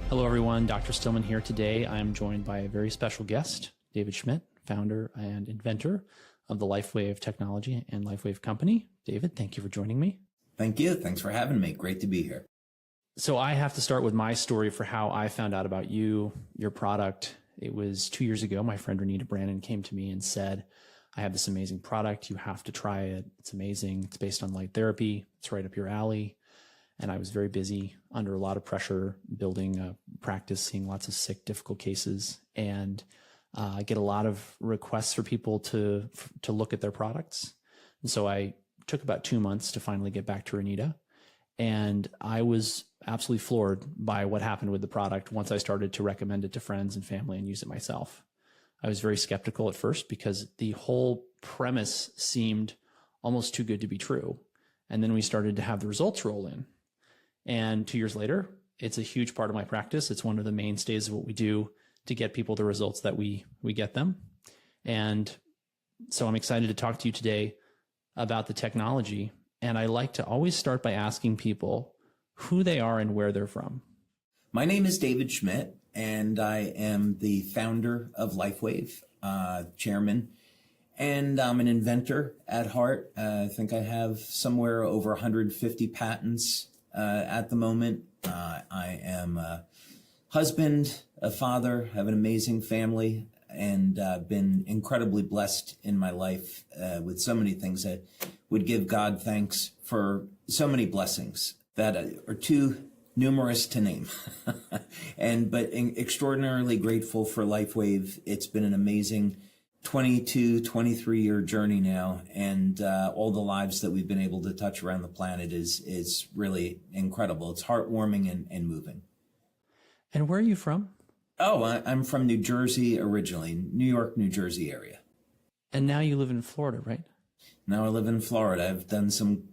Hello, everyone. Dr. Stillman here today. I'm joined by a very special guest, David Schmidt, founder and inventor of the Lifewave Technology and Lifewave Company. David, thank you for joining me. Thank you. Thanks for having me. Great to be here. So I have to start with my story for how I found out about you, your product. It was 2 years ago. My friend Renita Brannon came to me and said, I have this amazing product. You have to try it. It's amazing. It's based on light therapy. It's right up your alley. And I was very busy, under a lot of pressure, building a practice, seeing lots of sick, difficult cases, and I get a lot of requests for people to look at their products. And so I took about 2 months to finally get back to Renita. And I was absolutely floored by what happened with the product once I started to recommend it to friends and family and use it myself. I was very skeptical at first because the whole premise seemed almost too good to be true. And then we started to have the results roll in. And 2 years later, it's a huge part of my practice. It's one of the mainstays of what we do to get people the results that we get them. And so I'm excited to talk to you today about the technology. And I like to always start by asking people who they are and where they're from. My name is David Schmidt, and I am the founder of Lifewave, chairman, and I'm an inventor at heart. I think I have somewhere over 150 patents at the moment. I am a husband, a father, have an amazing family, and been incredibly blessed in my life with so many things that would give God thanks for so many blessings that are too numerous to name. But extraordinarily grateful for Lifewave. It's been an amazing 22, 23-year journey now, and all the lives that we've been able to touch around the planet is really incredible. It's heartwarming and moving. And where are you from? Oh, I'm from New Jersey originally, New York, New Jersey area. And now you live in Florida, right? Now I live in Florida. I've done some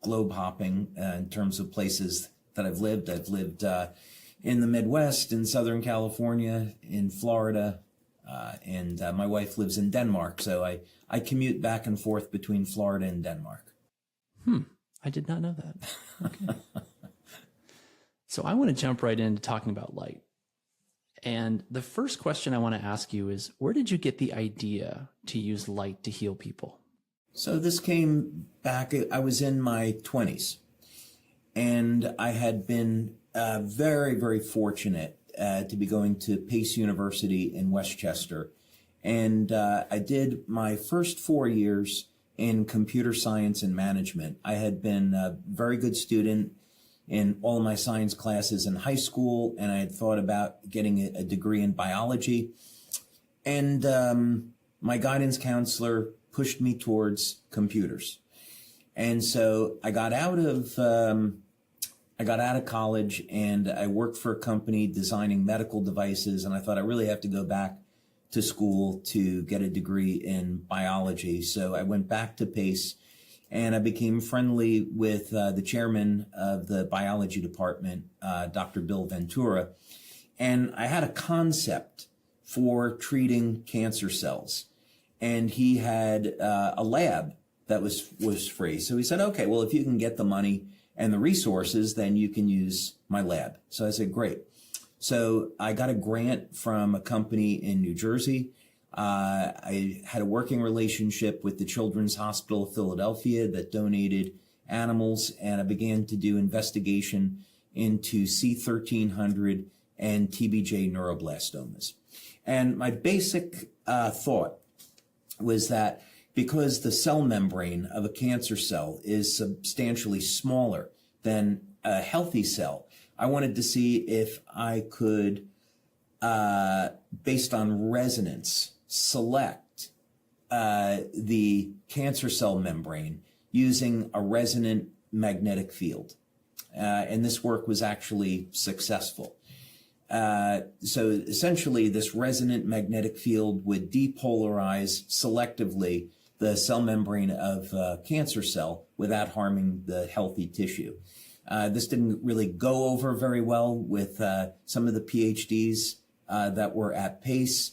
globe hopping in terms of places that I've lived. I've lived in the Midwest, in Southern California, in Florida, and my wife lives in Denmark. So I commute back and forth between Florida and Denmark. I did not know that. Okay. So I want to jump right into talking about light. And the first question I want to ask you is, where did you get the idea to use light to heal people? So this came back, I was in my 20s, and I had been very, very fortunate to be going to Pace University in Westchester. And I did my first 4 years in computer science and management. I had been a very good student in all of my science classes in high school, and I had thought about getting a degree in biology. And my guidance counselor pushed me towards computers. And so I got out of college, and I worked for a company designing medical devices, and I thought I really have to go back to school to get a degree in biology. So I went back to Pace, and I became friendly with the chairman of the biology department, Dr. Bill Ventura. And I had a concept for treating cancer cells. And he had a lab that was free. So he said, okay, well, if you can get the money and the resources, then you can use my lab. So I said, great. So I got a grant from a company in New Jersey. I had a working relationship with the Children's Hospital of Philadelphia that donated animals, and I began to do investigation into C1300 and TBJ neuroblastomas. And my basic thought was that because the cell membrane of a cancer cell is substantially smaller than a healthy cell, I wanted to see if I could, based on resonance, select the cancer cell membrane using a resonant magnetic field. And this work was actually successful. So essentially, this resonant magnetic field would depolarize selectively the cell membrane of a cancer cell without harming the healthy tissue. This didn't really go over very well with some of the PhDs that were at Pace.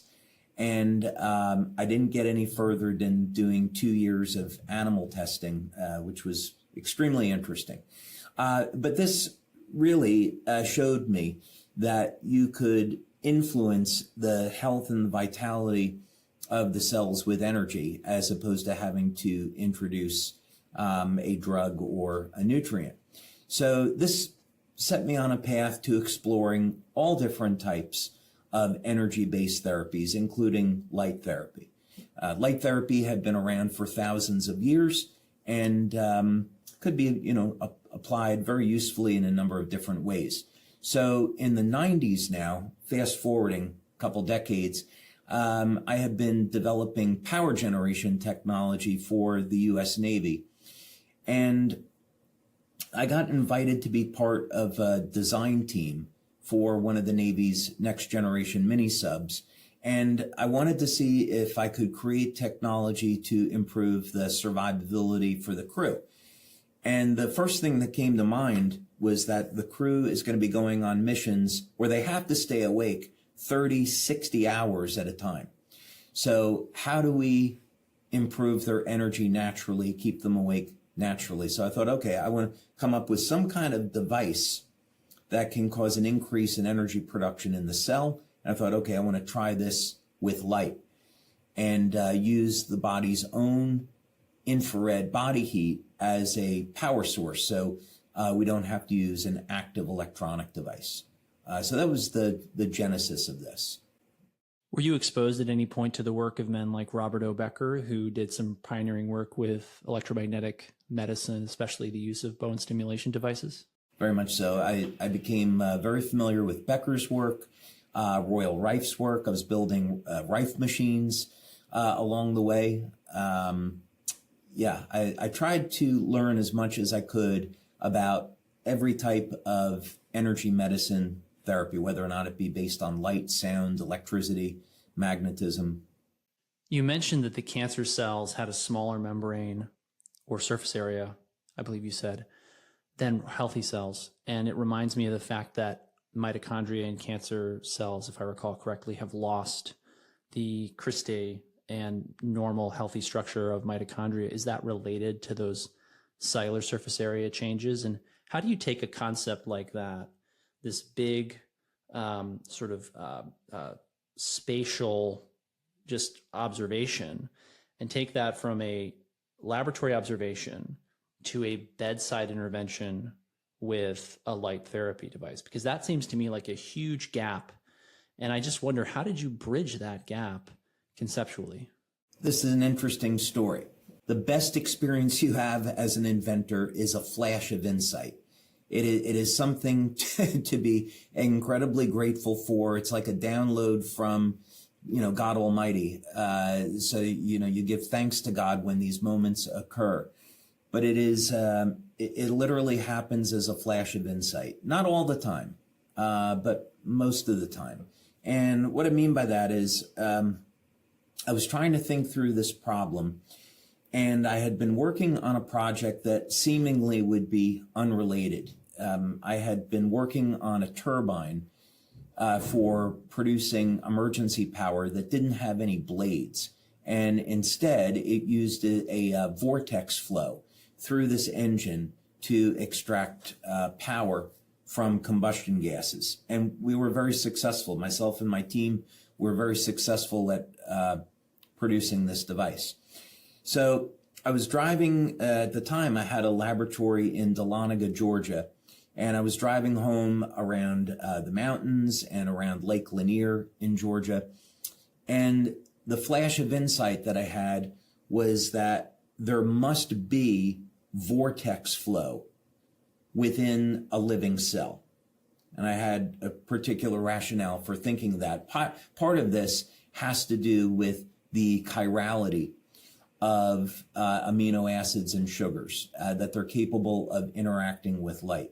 And I didn't get any further than doing 2 years of animal testing, which was extremely interesting. But this really showed me that you could influence the health and the vitality of the cells with energy as opposed to having to introduce a drug or a nutrient. So this set me on a path to exploring all different types of energy-based therapies, including light therapy. Light therapy had been around for thousands of years and could be, applied very usefully in a number of different ways. So in the 90s now, fast forwarding a couple decades, I have been developing power generation technology for the U.S. Navy. And I got invited to be part of a design team for one of the Navy's next generation mini subs. And I wanted to see if I could create technology to improve the survivability for the crew. And the first thing that came to mind was that the crew is going to be going on missions where they have to stay awake 30, 60 hours at a time. So how do we improve their energy naturally, keep them awake naturally? So I thought, okay, I want to come up with some kind of device that can cause an increase in energy production in the cell. And I thought, okay, I want to try this with light and use the body's own infrared body heat as a power source. So we don't have to use an active electronic device. So that was the genesis of this. Were you exposed at any point to the work of men like Robert O. Becker, who did some pioneering work with electromagnetic medicine, especially the use of bone stimulation devices? Very much so. I became very familiar with Becker's work, Royal Rife's work. I was building Rife machines along the way. I tried to learn as much as I could about every type of energy medicine therapy, whether or not it be based on light, sound, electricity, magnetism. You mentioned that the cancer cells had a smaller membrane or surface area, I believe you said, than healthy cells. And it reminds me of the fact that mitochondria in cancer cells, if I recall correctly, have lost the cristae and normal healthy structure of mitochondria. Is that related to those cellular surface area changes? And how do you take a concept like that, this big spatial just observation, and take that from a laboratory observation to a bedside intervention with a light therapy device? Because that seems to me like a huge gap. And I just wonder, how did you bridge that gap conceptually? This is an interesting story. The best experience you have as an inventor is a flash of insight. It is something to be incredibly grateful for. It's like a download from, God Almighty. So you give thanks to God when these moments occur. But it is, it literally happens as a flash of insight. Not all the time, but most of the time. And what I mean by that is, I was trying to think through this problem, and I had been working on a project that seemingly would be unrelated. I had been working on a turbine for producing emergency power that didn't have any blades. And instead, it used a vortex flow through this engine to extract power from combustion gases. And we were very successful. Myself and my team were very successful at producing this device. So I was driving, at the time I had a laboratory in Dahlonega, Georgia, and I was driving home around the mountains and around Lake Lanier in Georgia. And the flash of insight that I had was that there must be vortex flow within a living cell. And I had a particular rationale for thinking that. Part of this has to do with the chirality of amino acids and sugars, that they're capable of interacting with light.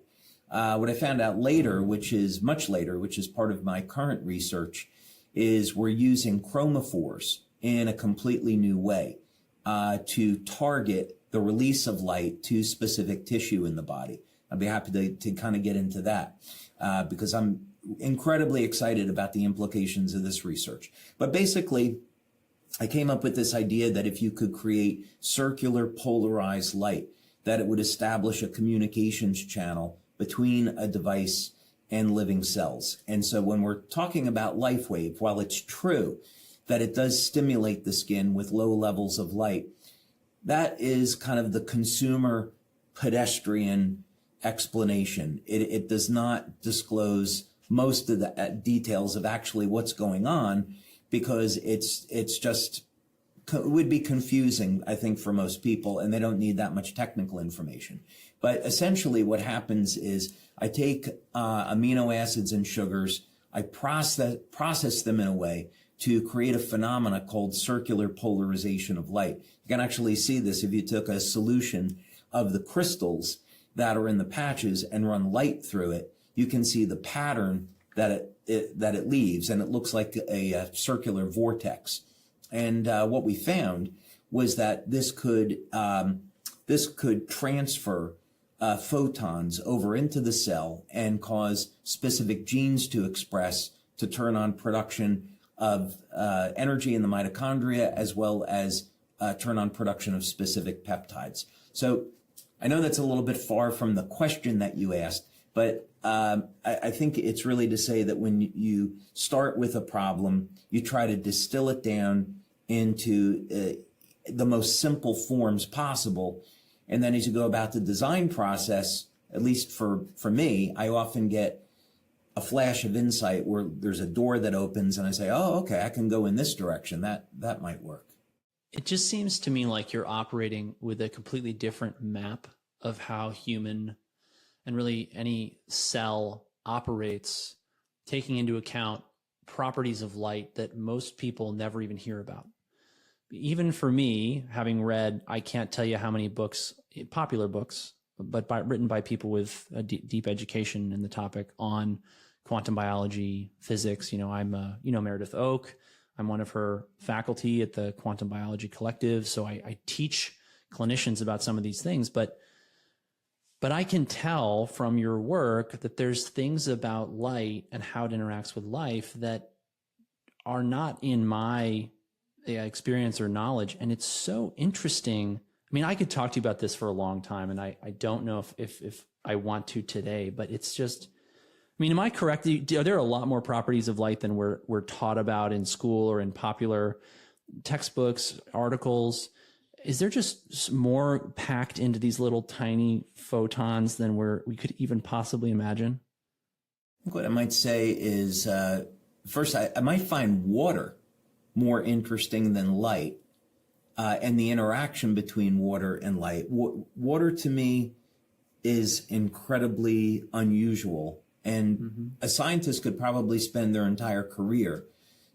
What I found out later, which is much later, which is part of my current research, is we're using chromophores in a completely new way to target the release of light to specific tissue in the body. I'd be happy to kind of get into that because I'm incredibly excited about the implications of this research. But basically, I came up with this idea that if you could create circular polarized light, that it would establish a communications channel between a device and living cells. And so when we're talking about Lifewave, while it's true that it does stimulate the skin with low levels of light, that is kind of the consumer pedestrian explanation. It does not disclose most of the details of actually what's going on, because it's just, it would be confusing, I think, for most people, and they don't need that much technical information. But essentially what happens is I take amino acids and sugars, I process them in a way to create a phenomena called circular polarization of light. You can actually see this if you took a solution of the crystals that are in the patches and run light through it. You can see the pattern that it leaves, and it looks like a circular vortex. And what we found was that this could transfer photons over into the cell and cause specific genes to express to turn on production of energy in the mitochondria, as well as turn on production of specific peptides. So I know that's a little bit far from the question that you asked, but I think it's really to say that when you start with a problem, you try to distill it down into the most simple forms possible. And then as you go about the design process, at least for me, I often get a flash of insight where there's a door that opens and I say, oh, okay, I can go in this direction. That might work. It just seems to me like you're operating with a completely different map of how human and really any cell operates, taking into account properties of light that most people never even hear about. Even for me, having read, I can't tell you how many books, popular books, but written by people with a deep education in the topic on quantum biology, physics. I'm Meredith Oak. I'm one of her faculty at the Quantum Biology Collective. So I teach clinicians about some of these things, but I can tell from your work that there's things about light and how it interacts with life that are not in my experience or knowledge. And it's so interesting. I mean, I could talk to you about this for a long time, and I don't know if I want to today, but it's just, I mean, am I correct? Are there a lot more properties of light than we're taught about in school or in popular textbooks, articles? Is there just more packed into these little tiny photons than we could even possibly imagine? What I might say is, first, I might find water more interesting than light, and the interaction between water and light. Water to me is incredibly unusual, and a scientist could probably spend their entire career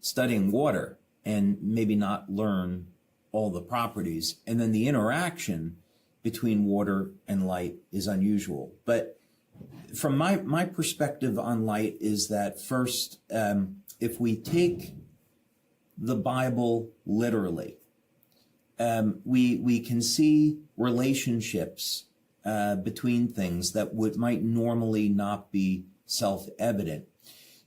studying water and maybe not learn all the properties. And then the interaction between water and light is unusual. But from my perspective on light is that first, if we take the Bible literally, we can see relationships between things that might normally not be self-evident.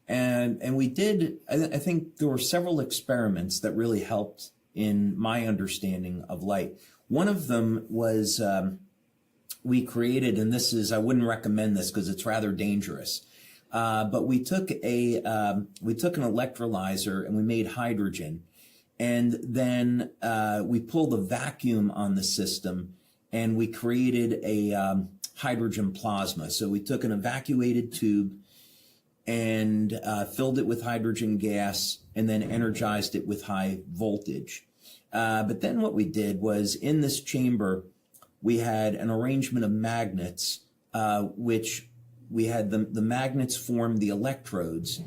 And we did, I think there were several experiments that really helped in my understanding of light. One of them was we created, and this is, I wouldn't recommend this because it's rather dangerous, but we took an electrolyzer and we made hydrogen, and then we pulled a vacuum on the system and we created a hydrogen plasma. So we took an evacuated tube and filled it with hydrogen gas and then energized it with high voltage. But then what we did was, in this chamber, we had an arrangement of magnets, which we had the magnets form the electrodes,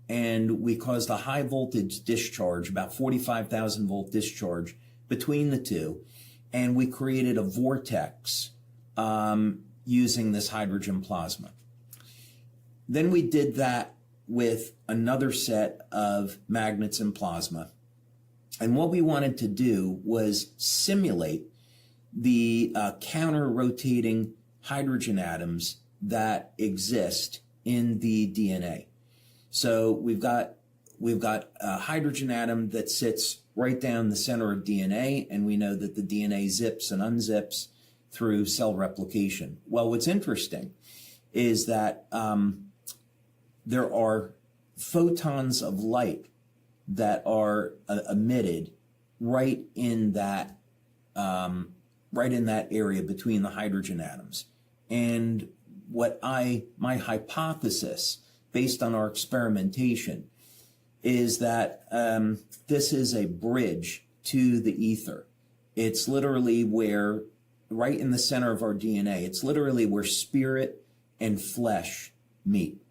and we caused a high voltage discharge, about 45,000 volt discharge between the two. And we created a vortex using this hydrogen plasma. Then we did that with another set of magnets and plasma. And what we wanted to do was simulate the counter-rotating hydrogen atoms that exist in the DNA. So we've got a hydrogen atom that sits right down the center of DNA, and we know that the DNA zips and unzips through cell replication. Well, what's interesting is that there are photons of light that are emitted right in that area between the hydrogen atoms. And my hypothesis, based on our experimentation, is that this is a bridge to the ether. It's literally where, right in the center of our DNA, it's literally where spirit and flesh meet.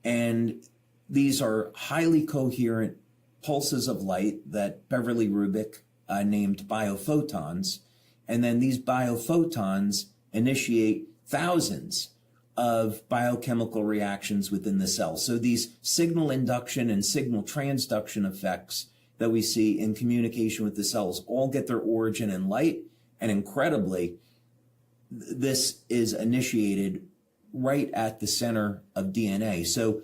And these are highly coherent pulses of light that Beverly Rubik named biophotons. And then these biophotons initiate thousands of biochemical reactions within the cell. So these signal induction and signal transduction effects that we see in communication with the cells all get their origin in light. And incredibly, this is initiated right at the center of DNA. So,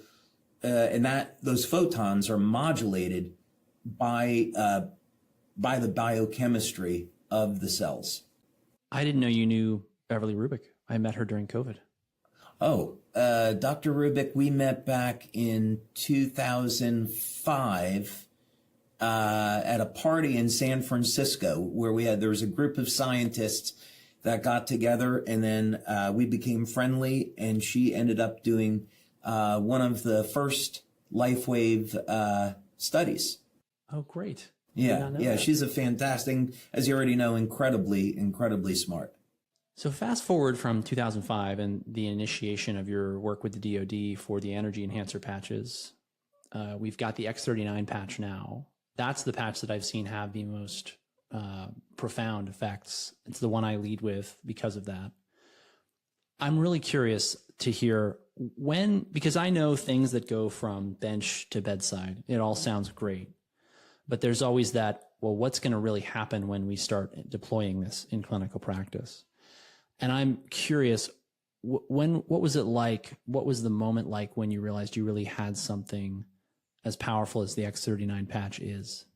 and those photons are modulated by the biochemistry of the cells. I didn't know you knew Beverly Rubik. I met her during COVID. Oh, Dr. Rubik, we met back in 2005 at a party in San Francisco where there was a group of scientists that got together, and then we became friendly, and she ended up doing one of the first Lifewave studies. Oh, great. Yeah, she's a fantastic, as you already know, incredibly smart. So fast forward from 2005 and the initiation of your work with the DoD for the energy enhancer patches. We've got the X39 patch now. That's the patch that I've seen have the most profound effects. It's the one I lead with because of that. I'm really curious to hear because I know things that go from bench to bedside, it all sounds great, but there's always that, well, what's going to really happen when we start deploying this in clinical practice? And I'm curious, what was it like? What was the moment like when you realized you really had something as powerful as the X39 patch is?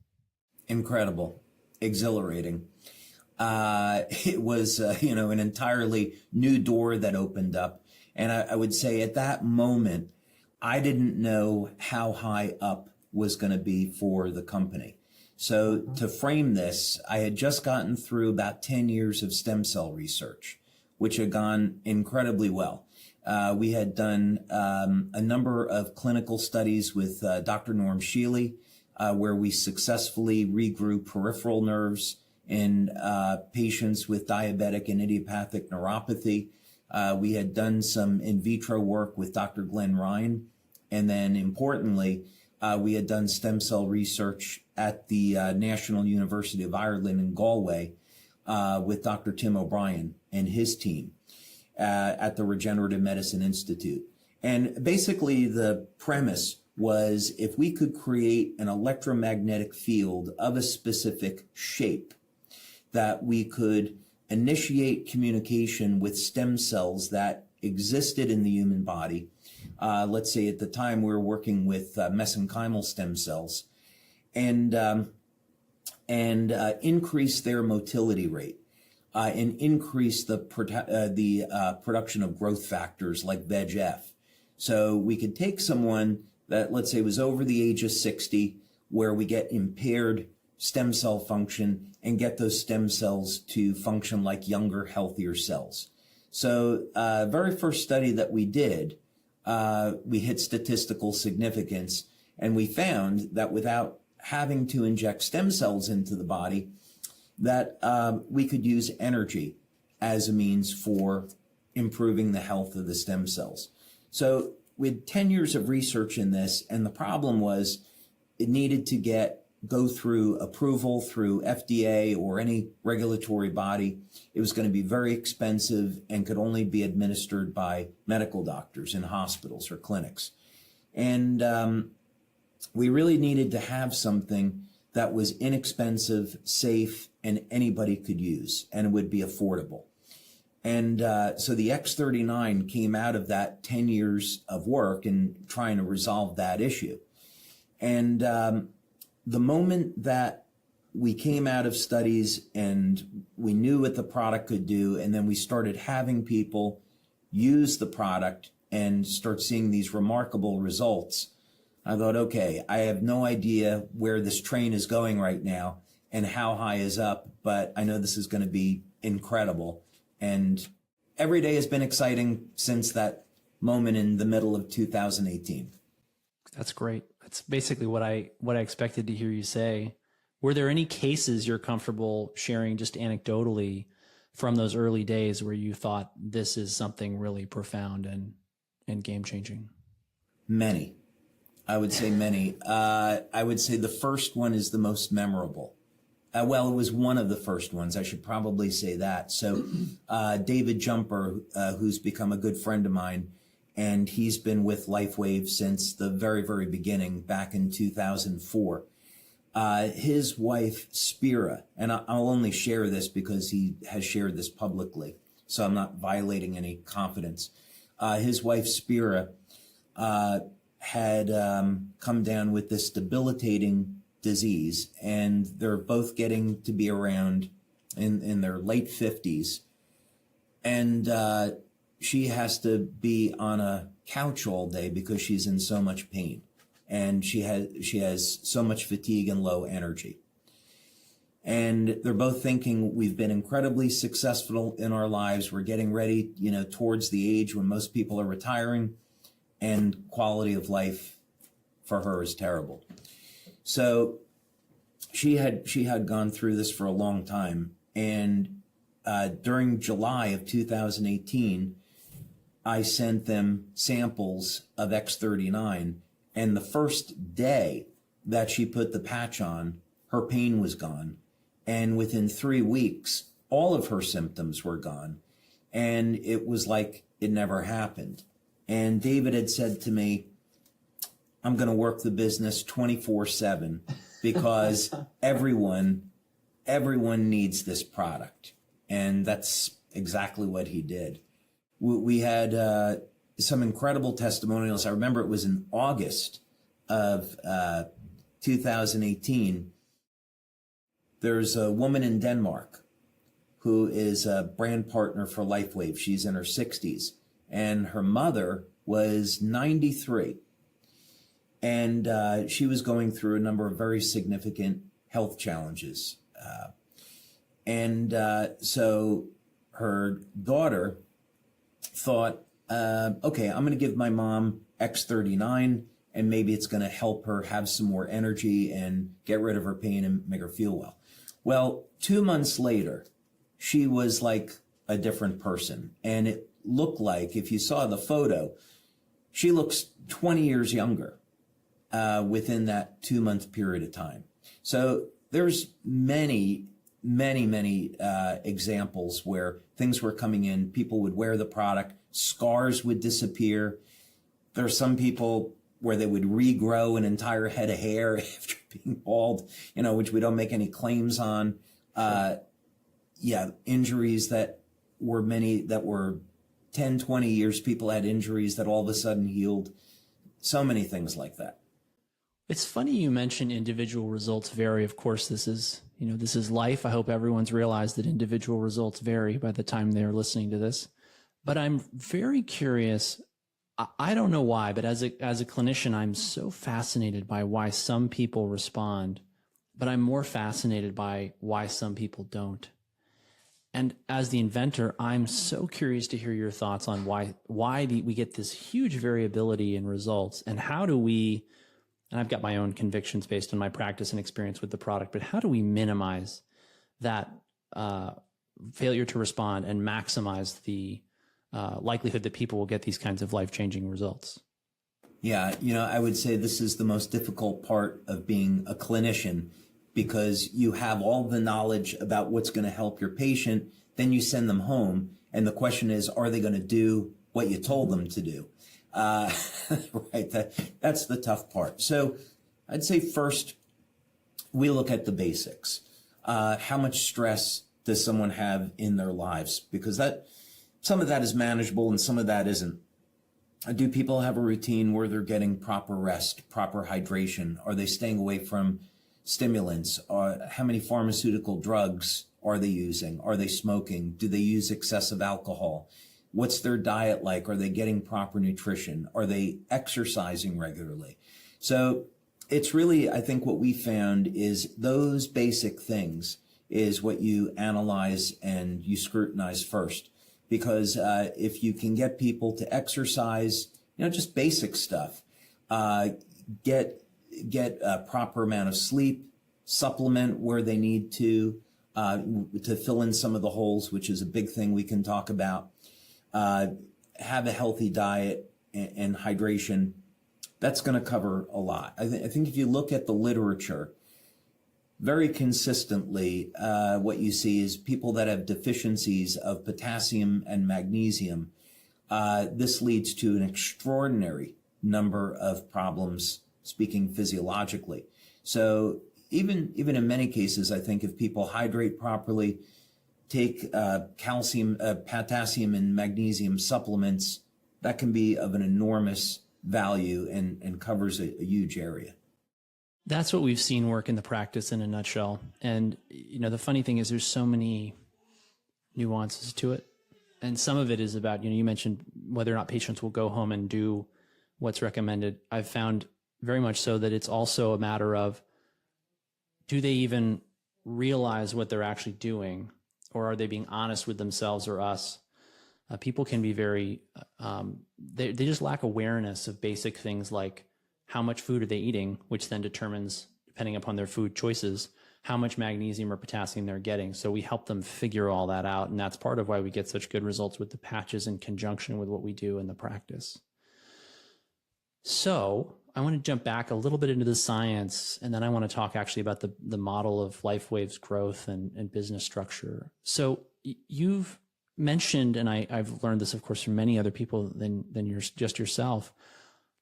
Incredible, exhilarating. It was, an entirely new door that opened up. And I would say at that moment, I didn't know how high up was going to be for the company. So to frame this, I had just gotten through about 10 years of stem cell research, which had gone incredibly well. We had done a number of clinical studies with Dr. Norm Shealy, where we successfully regrew peripheral nerves in patients with diabetic and idiopathic neuropathy. We had done some in vitro work with Dr. Glenn Ryan. And then importantly, we had done stem cell research at the National University of Ireland in Galway with Dr. Tim O'Brien and his team at the Regenerative Medicine Institute. And basically the premise was if we could create an electromagnetic field of a specific shape, that we could initiate communication with stem cells that existed in the human body. Let's say at the time we were working with mesenchymal stem cells, and increase their motility rate, and increase the production of growth factors like VEGF. So we could take someone that, let's say, was over the age of 60, where we get impaired stem cell function, and get those stem cells to function like younger, healthier cells. So very first study that we did, we hit statistical significance, and we found that without having to inject stem cells into the body, that we could use energy as a means for improving the health of the stem cells. So we had 10 years of research in this, and the problem was it needed to go through approval through FDA or any regulatory body. It was going to be very expensive and could only be administered by medical doctors in hospitals or clinics. And we really needed to have something that was inexpensive, safe, and anybody could use, and it would be affordable. And so the X39 came out of that 10 years of work and trying to resolve that issue. And the moment that we came out of studies and we knew what the product could do, and then we started having people use the product and start seeing these remarkable results, I thought, okay, I have no idea where this train is going right now and how high is up, but I know this is going to be incredible. And every day has been exciting since that moment in the middle of 2018. That's great. That's basically what I expected to hear you say. Were there any cases you're comfortable sharing just anecdotally from those early days where you thought this is something really profound and game-changing? Many. I would say many. I would say the first one is the most memorable. Well, it was one of the first ones. I should probably say that. So David Jumper, who's become a good friend of mine, and he's been with Lifewave since the very, very beginning, back in 2004. His wife, Spira, and I'll only share this because he has shared this publicly, so I'm not violating any confidence. His wife, Spira, had come down with this debilitating disease, and they're both getting to be around in their late 50s. And she has to be on a couch all day because she's in so much pain. And she has so much fatigue and low energy. And they're both thinking, we've been incredibly successful in our lives. We're getting ready, towards the age when most people are retiring, and quality of life for her is terrible. So she had gone through this for a long time. And during July of 2018, I sent them samples of X39. And the first day that she put the patch on, her pain was gone. And within 3 weeks, all of her symptoms were gone. And it was like it never happened. And David had said to me, I'm going to work the business 24/7 because everyone needs this product. And that's exactly what he did. We had some incredible testimonials. I remember it was in August of 2018. There's a woman in Denmark who is a brand partner for Lifewave. She's in her 60s, and her mother was 93. And she was going through a number of very significant health challenges. So her daughter thought, okay, I'm going to give my mom X39, and maybe it's going to help her have some more energy and get rid of her pain and make her feel well. Well, 2 months later, she was like a different person. And it looked like, if you saw the photo, she looks 20 years younger within that 2-month period of time. So there's many examples where things were coming in, people would wear the product, scars would disappear. There are some people where they would regrow an entire head of hair after being bald, which we don't make any claims on. Injuries that were 10, 20 years, people had injuries that all of a sudden healed. So many things like that. It's funny you mention individual results vary. Of course, this is life. I hope everyone's realized that individual results vary by the time they're listening to this. But I'm very curious. I don't know why, but as a clinician, I'm so fascinated by why some people respond, but I'm more fascinated by why some people don't. And as the inventor, I'm so curious to hear your thoughts on why we get this huge variability in results, and how do we, and I've got my own convictions based on my practice and experience with the product, but how do we minimize that failure to respond and maximize the likelihood that people will get these kinds of life-changing results? Yeah, I would say this is the most difficult part of being a clinician, because you have all the knowledge about what's going to help your patient, then you send them home, and the question is, are they going to do what you told them to do? Right, that's the tough part. So I'd say first, we look at the basics. How much stress does someone have in their lives? Because some of that is manageable and some of that isn't. Do people have a routine where they're getting proper rest, proper hydration? Are they staying away from stimulants? How many pharmaceutical drugs are they using? Are they smoking? Do they use excessive alcohol? What's their diet like? Are they getting proper nutrition? Are they exercising regularly? So it's really, I think what we found is those basic things is what you analyze and you scrutinize first. Because if you can get people to exercise, just basic stuff, get a proper amount of sleep, supplement where they need to fill in some of the holes, which is a big thing we can talk about, have a healthy diet and hydration, that's going to cover a lot. I think if you look at the literature, very consistently, what you see is people that have deficiencies of potassium and magnesium. This leads to an extraordinary number of problems, speaking physiologically. So even in many cases, I think if people hydrate properly, take calcium, potassium, and magnesium supplements, that can be of an enormous value and covers a huge area. That's what we've seen work in the practice in a nutshell. And, the funny thing is there's so many nuances to it. And some of it is about, you mentioned whether or not patients will go home and do what's recommended. I've found very much so that it's also a matter of, do they even realize what they're actually doing, or are they being honest with themselves or us? People can be very, they just lack awareness of basic things like how much food are they eating, which then determines, depending upon their food choices, how much magnesium or potassium they're getting. So we help them figure all that out. And that's part of why we get such good results with the patches in conjunction with what we do in the practice. So I want to jump back a little bit into the science, and then I want to talk actually about the model of Lifewave's growth and business structure. So you've mentioned, and I've learned this, of course, from many other people than just yourself,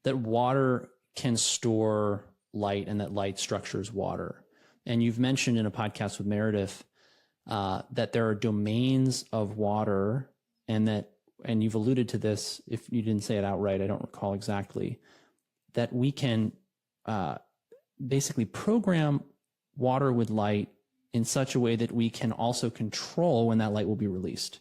that water can store light and that light structures water. And you've mentioned in a podcast with Meredith that there are domains of water, and you've alluded to this, if you didn't say it outright, I don't recall exactly, that we can basically program water with light in such a way that we can also control when that light will be released.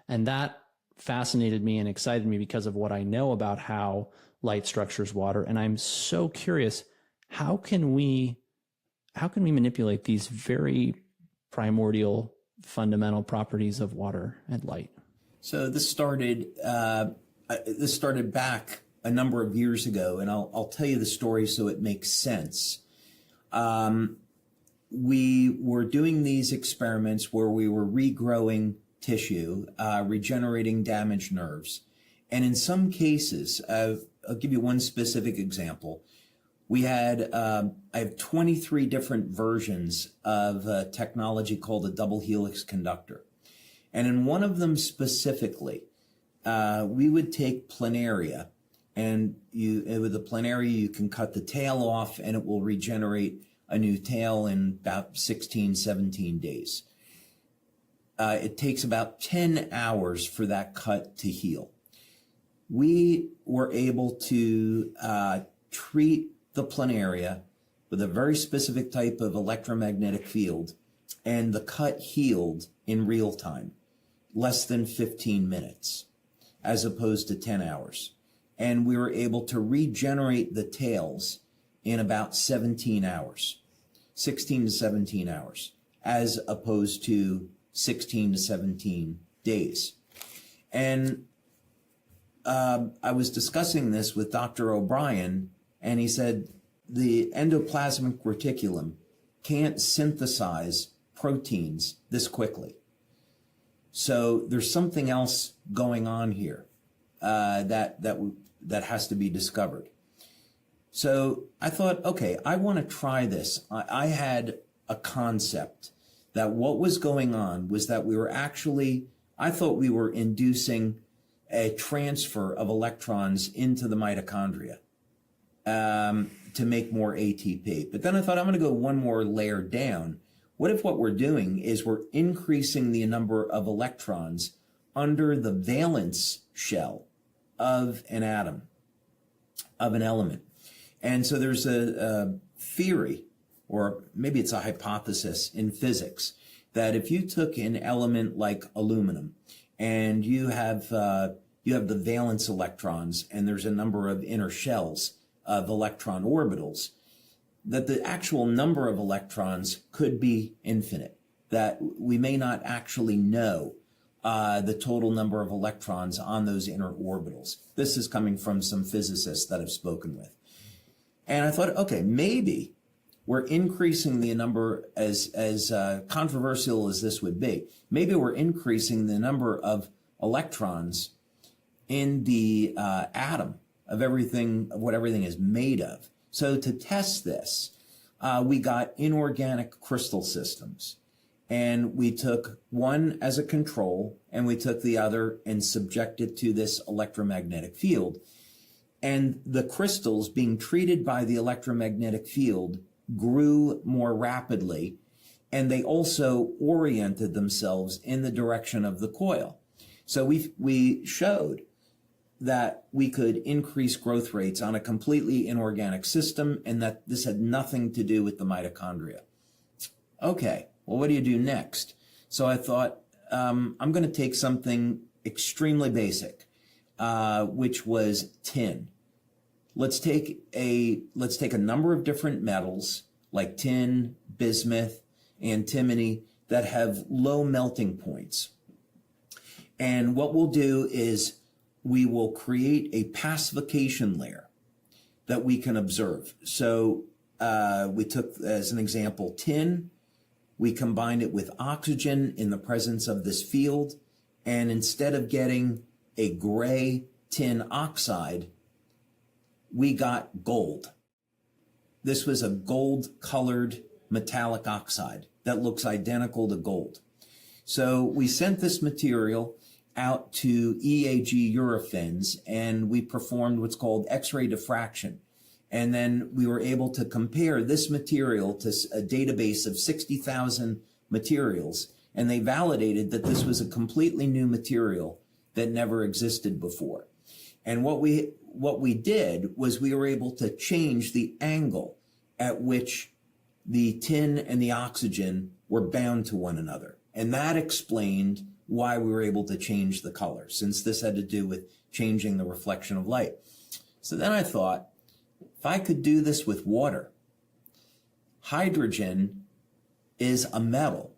And that fascinated me and excited me because of what I know about how light structures water. And I'm so curious, how can we manipulate these very primordial fundamental properties of water and light? So this started back a number of years ago, and I'll tell you the story so it makes sense. We were doing these experiments where we were regrowing tissue, regenerating damaged nerves. And in some cases, I'll give you one specific example. We had, I have 23 different versions of a technology called a double helix conductor. And in one of them specifically, we would take planaria, and with the planaria, you can cut the tail off and it will regenerate a new tail in about 16, 17 days. It takes about 10 hours for that cut to heal. We were able to treat the planaria with a very specific type of electromagnetic field, and the cut healed in real time, less than 15 minutes, as opposed to 10 hours. And we were able to regenerate the tails in about 17 hours, 16 to 17 hours, as opposed to 16 to 17 days. And I was discussing this with Dr. O'Brien, and he said the endoplasmic reticulum can't synthesize proteins this quickly. So there's something else going on here that has to be discovered. So I thought, okay, I want to try this. I had a concept that what was going on was that we were actually, I thought we were inducing a transfer of electrons into the mitochondria to make more ATP. But then I thought, I'm going to go one more layer down. What if what we're doing is we're increasing the number of electrons under the valence shell of an atom, of an element? And so there's a theory, or maybe it's a hypothesis in physics, that if you took an element like aluminum and you have the valence electrons, and there's a number of inner shells of electron orbitals, that the actual number of electrons could be infinite, that we may not actually know the total number of electrons on those inner orbitals. This is coming from some physicists that I've spoken with. And I thought, okay, maybe we're increasing the number, as controversial as this would be, maybe we're increasing the number of electrons in the atom of everything, of what everything is made of. So to test this, we got inorganic crystal systems, and we took one as a control, and we took the other and subjected to this electromagnetic field. And the crystals being treated by the electromagnetic field grew more rapidly, and they also oriented themselves in the direction of the coil. So we showed that we could increase growth rates on a completely inorganic system, and that this had nothing to do with the mitochondria. Okay, well, what do you do next? So I thought, I'm going to take something extremely basic, which was tin. Let's take a number of different metals like tin, bismuth, antimony that have low melting points. And what we'll do is we will create a pacification layer that we can observe. So we took, as an example, tin. We combined it with oxygen in the presence of this field. And instead of getting a gray tin oxide, we got gold. This was a gold-colored metallic oxide that looks identical to gold. So we sent this material out to EAG Eurofins, and we performed what's called X-ray diffraction. And then we were able to compare this material to a database of 60,000 materials, and they validated that this was a completely new material that never existed before. And what we did was we were able to change the angle at which the tin and the oxygen were bound to one another. And that explained why we were able to change the color, since this had to do with changing the reflection of light. So then I thought, if I could do this with water, hydrogen is a metal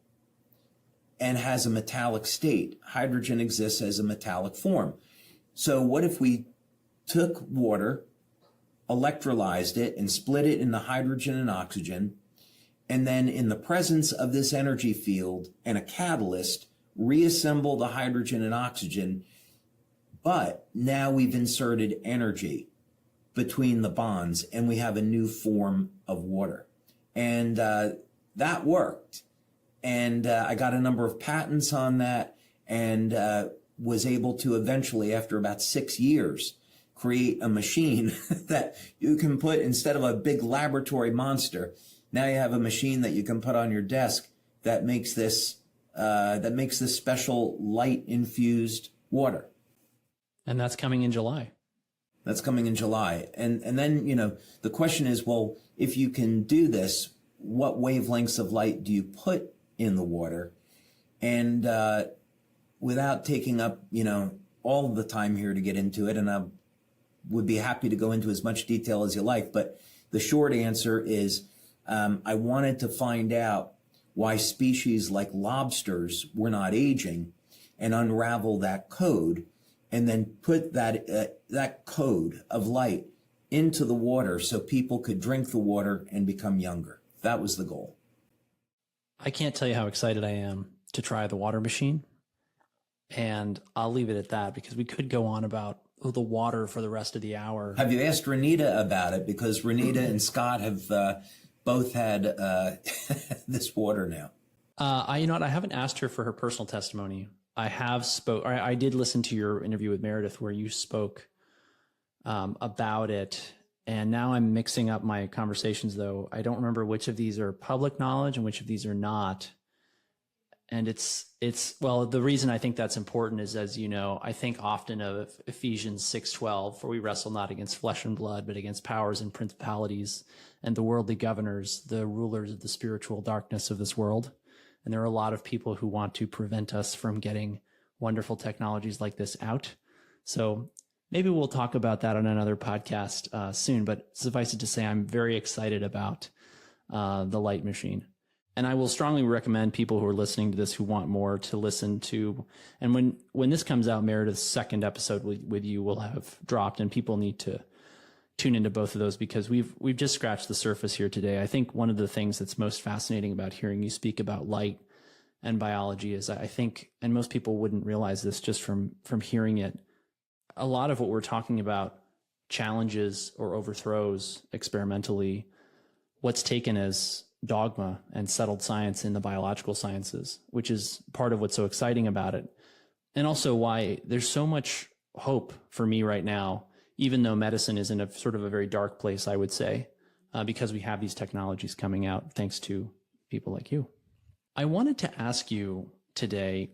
and has a metallic state. Hydrogen exists as a metallic form. So what if we took water, electrolyzed it, and split it into hydrogen and oxygen, and then in the presence of this energy field and a catalyst, reassemble the hydrogen and oxygen, but now we've inserted energy between the bonds, and we have a new form of water. And that worked. And I got a number of patents on that, and was able to eventually, after about 6 years, create a machine that you can put, instead of a big laboratory monster, now you have a machine that you can put on your desk that makes this special light-infused water. And that's coming in July. That's coming in July. And then, the question is, well, if you can do this, what wavelengths of light do you put in the water? And without taking up, all of the time here to get into it, and I would be happy to go into as much detail as you like, but the short answer is I wanted to find out why species like lobsters were not aging, and unravel that code, and then put that code of light into the water so people could drink the water and become younger. That was the goal. I can't tell you how excited I am to try the water machine. And I'll leave it at that, because we could go on about the water for the rest of the hour. Have you asked Renita about it? Because Renita and Scott have both had this water now. I haven't asked her for her personal testimony. I did listen to your interview with Meredith where you spoke about it. And now I'm mixing up my conversations, though. I don't remember which of these are public knowledge and which of these are not. And well, the reason I think that's important is, as you know, I think often of Ephesians 6:12, for we wrestle not against flesh and blood, but against powers and principalities and the worldly governors, the rulers of the spiritual darkness of this world. And there are a lot of people who want to prevent us from getting wonderful technologies like this out. So maybe we'll talk about that on another podcast soon, but suffice it to say, I'm very excited about the Light machine. And I will strongly recommend people who are listening to this who want more to listen to. And when this comes out, Meredith's second episode with you will have dropped, and people need to tune into both of those because we've just scratched the surface here today. I think one of the things that's most fascinating about hearing you speak about light and biology is I think, and most people wouldn't realize this just from hearing it, a lot of what we're talking about challenges or overthrows experimentally what's taken as dogma and settled science in the biological sciences, which is part of what's so exciting about it. And also why there's so much hope for me right now, even though medicine is in a sort of a very dark place, I would say, because we have these technologies coming out thanks to people like you. I wanted to ask you today,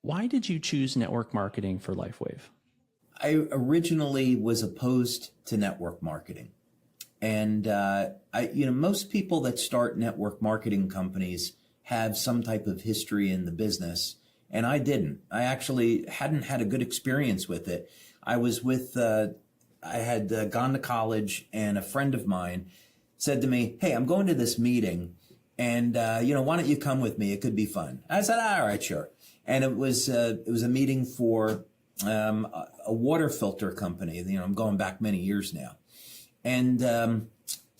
why did you choose network marketing for Lifewave? I originally was opposed to network marketing. And, most people that start network marketing companies have some type of history in the business. And I didn't. I actually hadn't had a good experience with it. I was I had gone to college, and a friend of mine said to me, "Hey, I'm going to this meeting, and, why don't you come with me? It could be fun." I said, "All right, sure." And it was a meeting for a water filter company. I'm going back many years now. And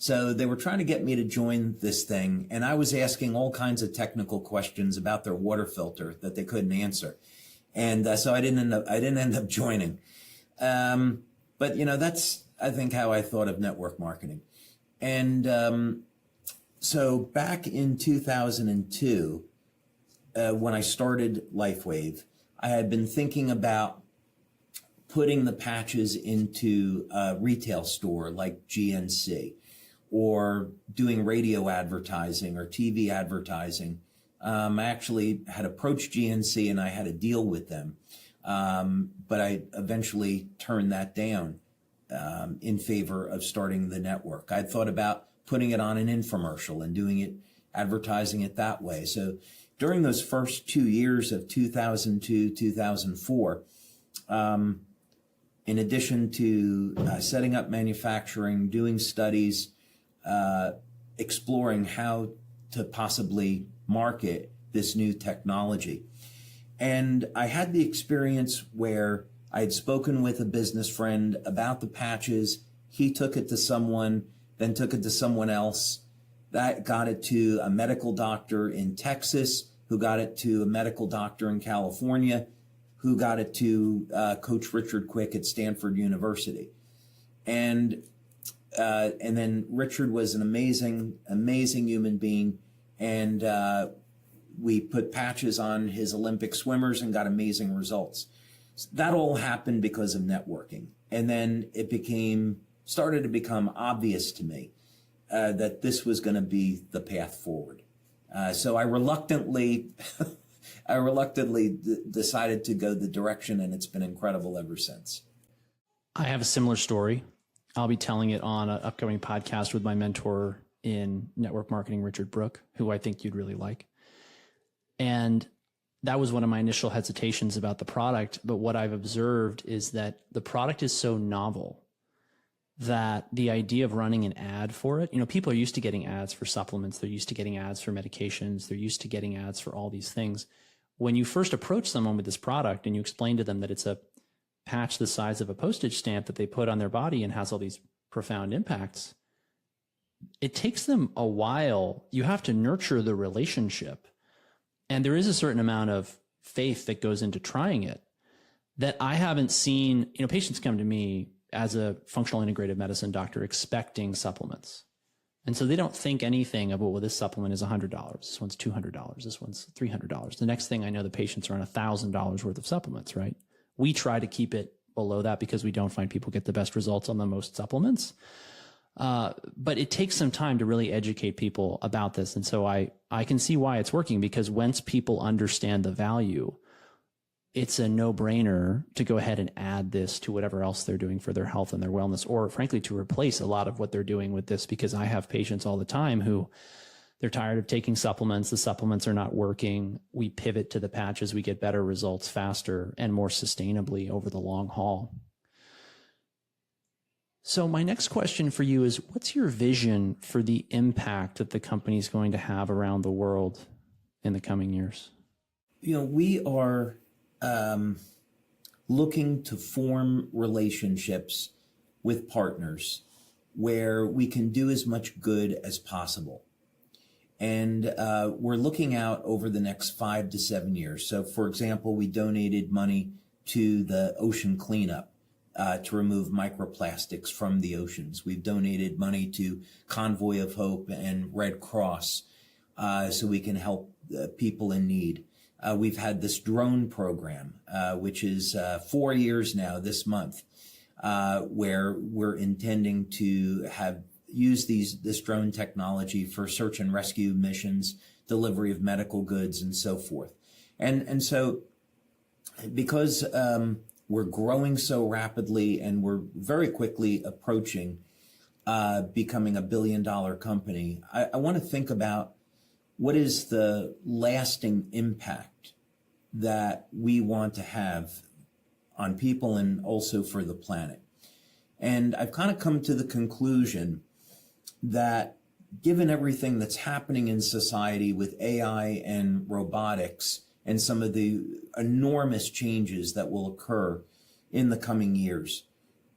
so they were trying to get me to join this thing, and I was asking all kinds of technical questions about their water filter that they couldn't answer, and so I didn't end up joining. But that's I think how I thought of network marketing, and so back in 2002, when I started Lifewave, I had been thinking about putting the patches into a retail store like GNC, or doing radio advertising or TV advertising. I actually had approached GNC and I had a deal with them, but I eventually turned that down in favor of starting the network. I'd thought about putting it on an infomercial and doing it, advertising it that way. So during those first 2 years of 2002, 2004, in addition to setting up manufacturing, doing studies, exploring how to possibly market this new technology. And I had the experience where I had spoken with a business friend about the patches. He took it to someone, then took it to someone else. That got it to a medical doctor in Texas, who got it to a medical doctor in California, who got it to Coach Richard Quick at Stanford University. And then Richard was an amazing human being. And we put patches on his Olympic swimmers and got amazing results. That all happened because of networking. And then it started to become obvious to me that this was going to be the path forward. So I reluctantly decided to go the direction, and it's been incredible ever since. I have a similar story. I'll be telling it on an upcoming podcast with my mentor in network marketing, Richard Brook, who I think you'd really like. And that was one of my initial hesitations about the product. But what I've observed is that the product is so novel that the idea of running an ad for it, people are used to getting ads for supplements. They're used to getting ads for medications. They're used to getting ads for all these things. When you first approach someone with this product and you explain to them that it's a patch the size of a postage stamp that they put on their body and has all these profound impacts, it takes them a while. You have to nurture the relationship. And there is a certain amount of faith that goes into trying it that I haven't seen. Patients come to me as a functional integrative medicine doctor expecting supplements. And so they don't think anything about, well, this supplement is $100. This one's $200. This one's $300. The next thing I know, the patients are on $1,000 worth of supplements, right? We try to keep it below that because we don't find people get the best results on the most supplements. But it takes some time to really educate people about this. And so I can see why it's working, because once people understand the value, it's a no-brainer to go ahead and add this to whatever else they're doing for their health and their wellness, or frankly, to replace a lot of what they're doing with this, because I have patients all the time who They're tired of taking supplements. The supplements are not working. We pivot to the patches. We get better results faster and more sustainably over the long haul. So my next question for you is, what's your vision for the impact that the company is going to have around the world in the coming years? We are looking to form relationships with partners where we can do as much good as possible. And we're looking out over the next 5 to 7 years. So, for example, we donated money to the ocean cleanup to remove microplastics from the oceans. We've donated money to Convoy of Hope and Red Cross so we can help people in need. We've had this drone program, which is 4 years now this month, where we're intending to use this drone technology for search and rescue missions, delivery of medical goods, and so forth. And so because we're growing so rapidly and we're very quickly approaching becoming a billion-dollar company, I want to think about what is the lasting impact that we want to have on people and also for the planet. And I've kind of come to the conclusion that given everything that's happening in society with AI and robotics and some of the enormous changes that will occur in the coming years,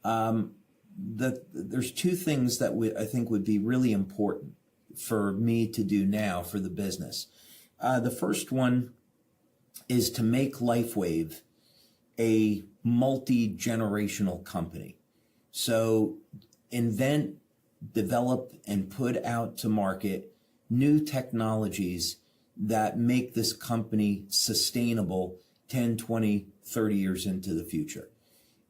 that there's two things that I think would be really important for me to do now for the business. The first one is to make Lifewave a multi-generational company. So invent, develop, and put out to market new technologies that make this company sustainable 10, 20, 30 years into the future.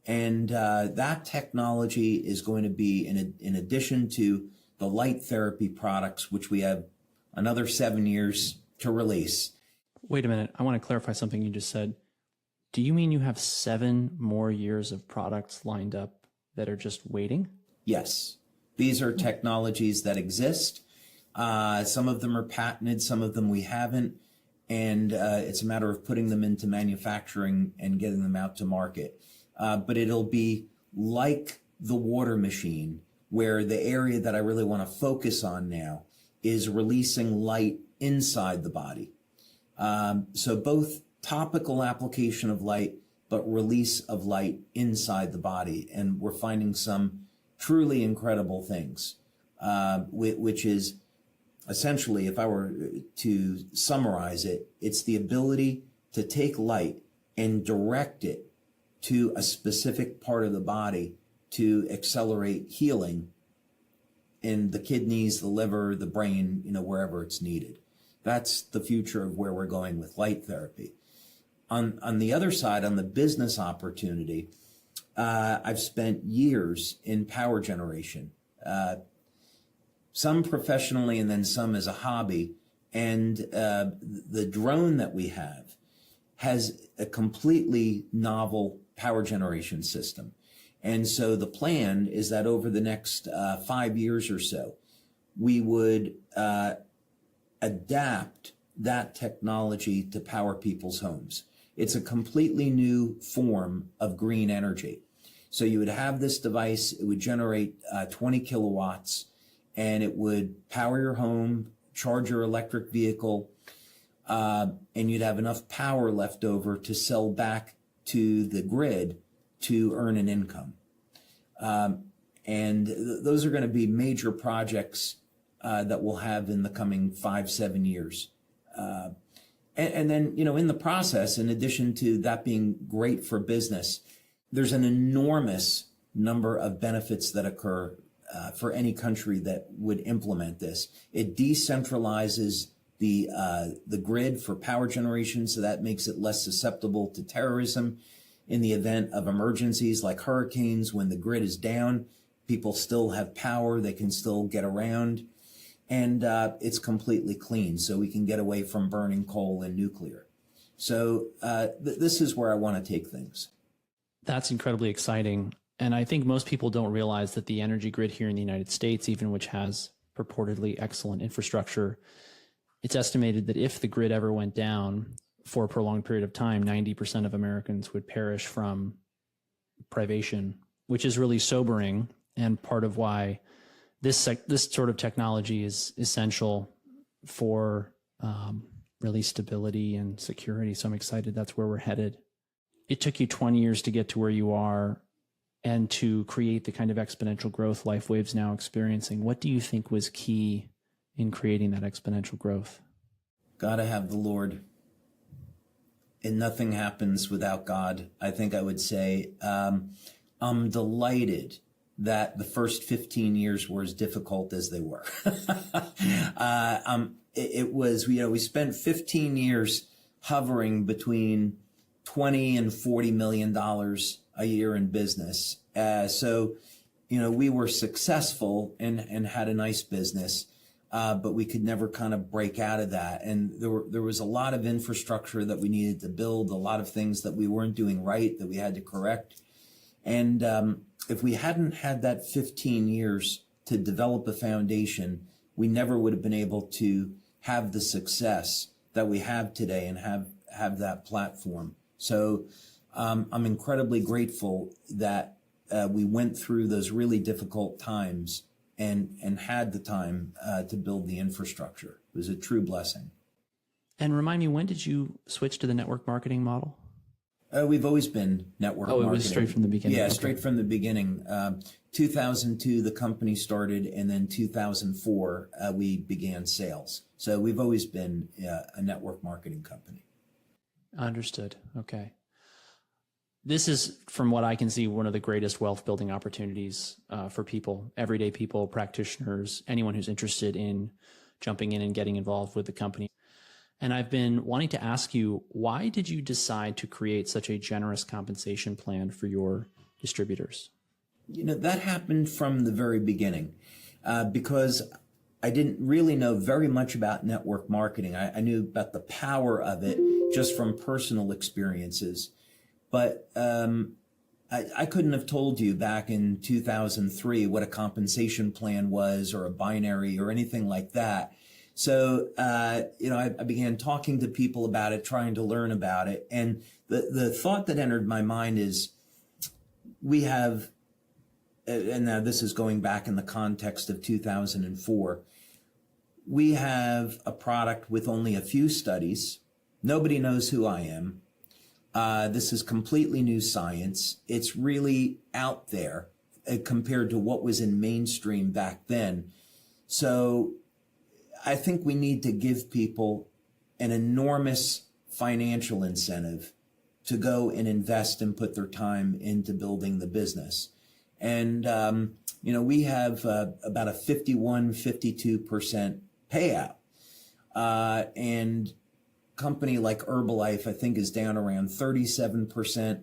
And that technology is going to be, in addition to the light therapy products, which we have another 7 years to release. Wait a minute. I want to clarify something you just said. Do you mean you have 7 more years of products lined up that are just waiting? Yes. These are technologies that exist. Some of them are patented, some of them we haven't. And it's a matter of putting them into manufacturing and getting them out to market. But it'll be like the water machine, where the area that I really want to focus on now is releasing light inside the body. So both topical application of light, but release of light inside the body. And we're finding some truly incredible things, which is essentially, if I were to summarize it, it's the ability to take light and direct it to a specific part of the body to accelerate healing in the kidneys, the liver, the brain, wherever it's needed. That's the future of where we're going with light therapy. On the other side, on the business opportunity, I've spent years in power generation, some professionally and then some as a hobby. And the drone that we have has a completely novel power generation system. And so the plan is that over the next 5 years or so, we would adapt that technology to power people's homes. It's a completely new form of green energy. So you would have this device, it would generate 20 kilowatts, and it would power your home, charge your electric vehicle, and you'd have enough power left over to sell back to the grid to earn an income. And those are going to be major projects that we'll have in the coming 5-7 years. And then, in the process, in addition to that being great for business, there's an enormous number of benefits that occur for any country that would implement this. It decentralizes the grid for power generation, so that makes it less susceptible to terrorism. In the event of emergencies like hurricanes, when the grid is down, people still have power, they can still get around. And it's completely clean, so we can get away from burning coal and nuclear. So this is where I want to take things. That's incredibly exciting. And I think most people don't realize that the energy grid here in the United States, even which has purportedly excellent infrastructure. It's estimated that if the grid ever went down for a prolonged period of time, 90% of Americans would perish from privation, which is really sobering, and part of why this sort of technology is essential for really stability and security. So I'm excited that's where we're headed. It took you 20 years to get to where you are and to create the kind of exponential growth Lifewave's now experiencing. What do you think was key in creating that exponential growth? Gotta have the Lord. And nothing happens without God. I think I would say I'm delighted that the first 15 years were as difficult as they were. It was, we spent 15 years hovering between 20 and $40 million a year in business. So, we were successful and had a nice business, but we could never kind of break out of that. And there was a lot of infrastructure that we needed to build, a lot of things that we weren't doing right that we had to correct. And if we hadn't had that 15 years to develop a foundation, we never would have been able to have the success that we have today and have that platform. So I'm incredibly grateful that we went through those really difficult times and had the time to build the infrastructure. It was a true blessing. And remind me, when did you switch to the network marketing model? We've always been network marketing. Oh, it was straight from the beginning. Yeah, Okay. Straight from the beginning. 2002, the company started, and then 2004, we began sales. So we've always been a network marketing company. Understood. Okay. This is, from what I can see, one of the greatest wealth building opportunities for people, everyday people, practitioners, anyone who's interested in jumping in and getting involved with the company. And I've been wanting to ask you, why did you decide to create such a generous compensation plan for your distributors? That happened from the very beginning because I didn't really know very much about network marketing. I knew about the power of it just from personal experiences. But I couldn't have told you back in 2003 what a compensation plan was or a binary or anything like that. So, I began talking to people about it, trying to learn about it. And the thought that entered my mind is we have, and now this is going back in the context of 2004, we have a product with only a few studies. Nobody knows who I am. This is completely new science. It's really out there compared to what was in mainstream back then. So I think we need to give people an enormous financial incentive to go and invest and put their time into building the business. And, we have about a 52% payout. And company like Herbalife, I think, is down around 37%.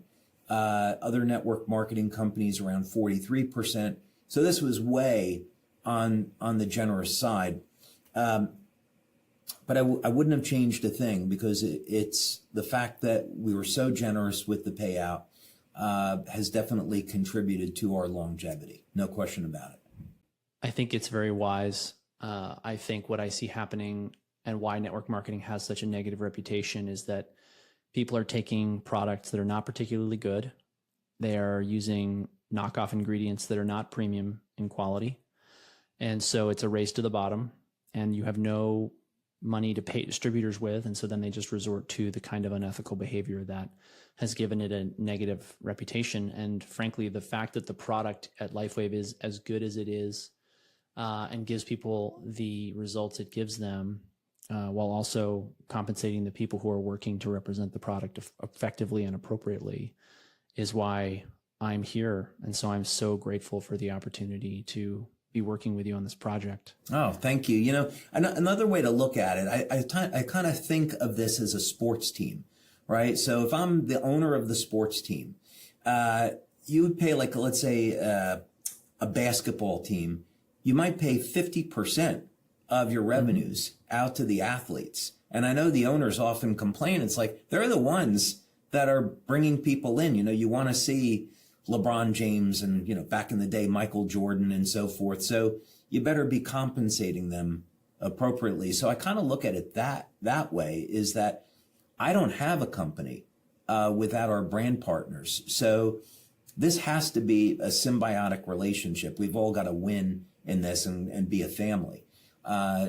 Other network marketing companies around 43%. So this was way on the generous side. But I wouldn't have changed a thing because it's the fact that we were so generous with the payout has definitely contributed to our longevity. No question about it. I think it's very wise. I think what I see happening and why network marketing has such a negative reputation is that people are taking products that are not particularly good. They are using knockoff ingredients that are not premium in quality. And so it's a race to the bottom, and you have no money to pay distributors with. And so then they just resort to the kind of unethical behavior that has given it a negative reputation. And frankly, the fact that the product at Lifewave is as good as it is and gives people the results it gives them, while also compensating the people who are working to represent the product effectively and appropriately, is why I'm here. And so I'm so grateful for the opportunity to be working with you on this project. Oh, thank you. Another way to look at it, I kind of think of this as a sports team, right? So if I'm the owner of the sports team, you would pay, like, let's say a basketball team, you might pay 50% of your revenues out to the athletes. And I know the owners often complain. It's like, they're the ones that are bringing people in. You want to see LeBron James and, back in the day, Michael Jordan and so forth. So you better be compensating them appropriately. So I kind of look at it that way, is that I don't have a company without our brand partners. So this has to be a symbiotic relationship. We've all got to win in this and be a family.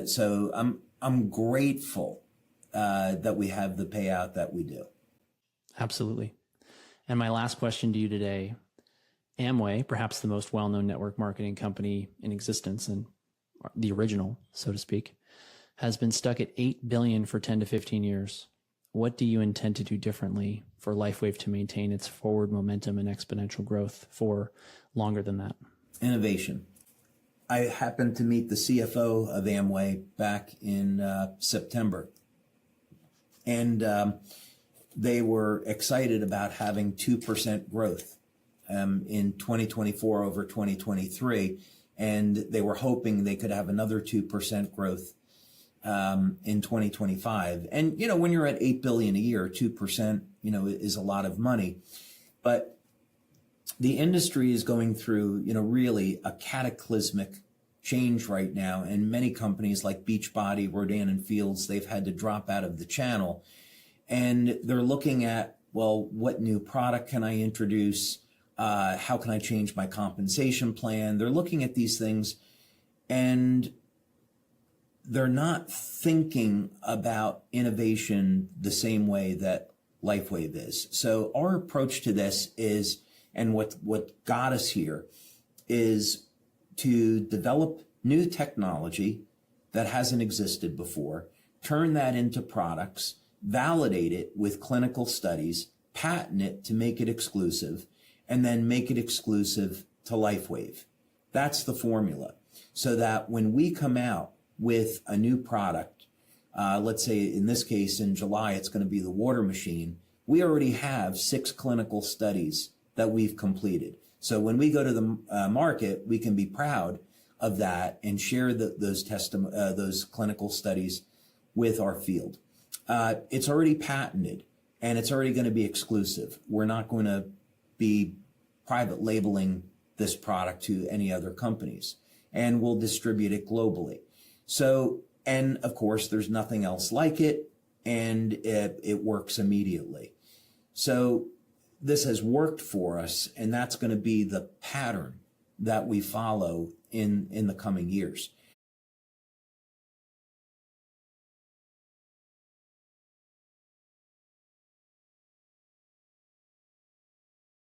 So I'm grateful that we have the payout that we do. Absolutely. And my last question to you today, Amway, perhaps the most well-known network marketing company in existence and the original, so to speak, has been stuck at $8 billion for 10 to 15 years. What do you intend to do differently for Lifewave to maintain its forward momentum and exponential growth for longer than that? Innovation. I happened to meet the CFO of Amway back in September, and they were excited about having 2% growth in 2024 over 2023, and they were hoping they could have another 2% growth in 2025. And, you know, when you're at $8 billion a year, 2%, you know, is a lot of money. But the industry is going through, you know, really a cataclysmic change right now. And many companies like Beachbody, Rodan and Fields, they've had to drop out of the channel. And they're looking at, well, what new product can I introduce? How can I change my compensation plan? They're looking at these things, and they're not thinking about innovation the same way that Lifewave is. So our approach to this is, and what got us here, is to develop new technology that hasn't existed before, turn that into products, validate it with clinical studies, patent it to make it exclusive, and then make it exclusive to Lifewave. That's the formula. So that when we come out with a new product, let's say in this case in July it's going to be the water machine, we already have 6 clinical studies that we've completed. So when we go to the market, we can be proud of that and share those clinical studies with our field. It's already patented, and it's already going to be exclusive. We're not going to be private labeling this product to any other companies, and we'll distribute it globally. So, and of course, there's nothing else like it, and it works immediately. So this has worked for us, and that's going to be the pattern that we follow in the coming years.